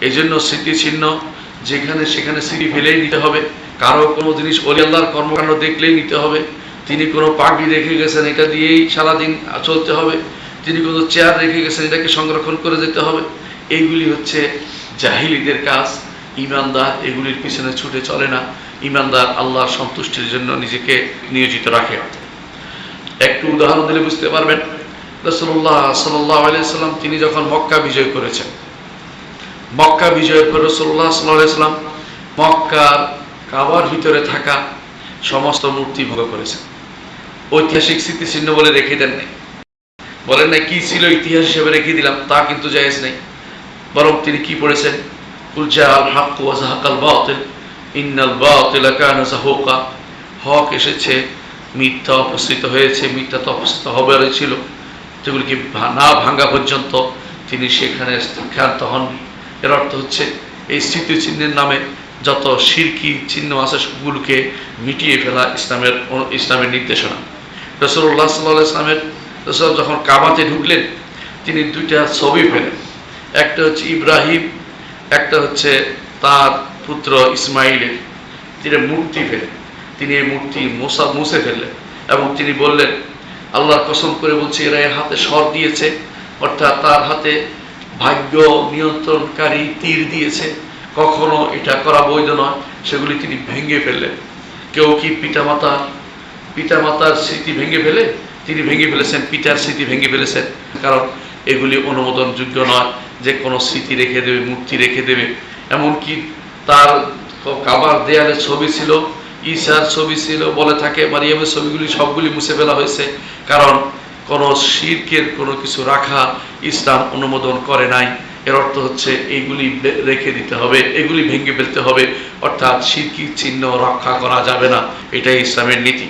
এই জন্য স্মৃতিচিহ্ন যেখানে সেখানে স্মৃতি ফেলেই নিতে হবে। কারো কোনো জিনিস ওলি আল্লাহর কর্মকাণ্ড দেখলেই নিতে হবে। তিনি কোনো পাগড়ি রেখে গেছেন, এটা দিয়েই সারাদিন চলতে হবে। তিনি কোনো চেয়ার রেখে গেছেন, এটাকে সংরক্ষণ করে যেতে হবে। এইগুলি হচ্ছে জাহিলিদের কাজ। ইমানদার এগুলির পিছনে ছুটে চলে না। ইমানদার আল্লাহর সন্তুষ্টির জন্য নিজেকে নিয়োজিত রাখে। একটু উদাহরণ দিলে বুঝতে পারবেন। রাসূলুল্লাহ সাল্লাল্লাহু আলাইহি সাল্লাম তিনি যখন মক্কা বিজয় করেছেন, মক্কা বিজয়ের পর রাসূলুল্লাহ সাল্লাল্লাহু আলাইহি সাল্লাম মক্কার কাবার ভিতরে থাকা সমস্ত মূর্তি ভঙ্গ করেছেন। ঐতিহাসিক স্মৃতিচিহ্ন বলে রেখে দেন নাই, বলেন না কি ছিল ইতিহাস হিসেবে রেখে দিলাম, তা কিন্তু জায়েজ নেই। বরং তিনি কি পড়েছেন, কুল জাআল হক ওয়া যাহাকাল বাতিল ইন্নাল বাতিলা কানা যাহুকা। হক এসেছে, মিথ্যা উপস্থিত হয়েছে, মিথ্যা তো উপস্থিত হবারই ছিল। যেগুলিকে না ভাঙ্গা পর্যন্ত তিনি সেখানে ক্ষান্ত হননি। এর অর্থ হচ্ছে এই স্মৃতিচিহ্নের নামে যত শিরকি চিহ্ন আছে সবগুলোকে মিটিয়ে ফেলা ইসলামের নির্দেশনা। রাসূলুল্লাহ সাল্লাল্লাহু আলাইহি ওয়াসাল্লামের রাসূল যখন কাবাতে ঢুকলেন, তিনি দুইটা ছবি ফেলেন। একটা হচ্ছে ইব্রাহিম, একটা হচ্ছে তার পুত্র ইসমাইলের। তিনি মূর্তি ফেলেন। তিনি এই মূর্তি মুছে ফেললেন এবং তিনি বললেন, আল্লাহর কসম করে বলছে, এরা এর হাতে স্বর দিয়েছে, অর্থাৎ তার হাতে ভাগ্য নিয়ন্ত্রণকারী তীর দিয়েছে, কখনো এটা করা বৈধ নয়। সেগুলি তিনি ভেঙে ফেললেন। কেউ কি পিতামাতার স্মৃতি ভেঙে ফেলে? তিনি ভেঙে ফেলেছেন, পিতার স্মৃতি ভেঙে ফেলেছেন। কারণ এগুলি অনুমোদনযোগ্য নয় যে কোনো স্মৃতি রেখে দেবে, মূর্তি রেখে দেবে। এমনকি তার কাবার দেয়ালে ছবি ছিল, ঈসার ছবি ছিল, বলে থাকে মারিয়ামের ছবিগুলি সবগুলি মুছে ফেলা হয়েছে। কারণ কোনো শিরকের কোনো কিছু রাখা ইসলাম অনুমোদন করে নাই। এর অর্থ হচ্ছে এইগুলি রেখে দিতে হবে, এগুলি ভেঙে ফেলতে হবে, অর্থাৎ শিরকি চিহ্ন রক্ষা করা যাবে না। এটাই ইসলামের নীতি।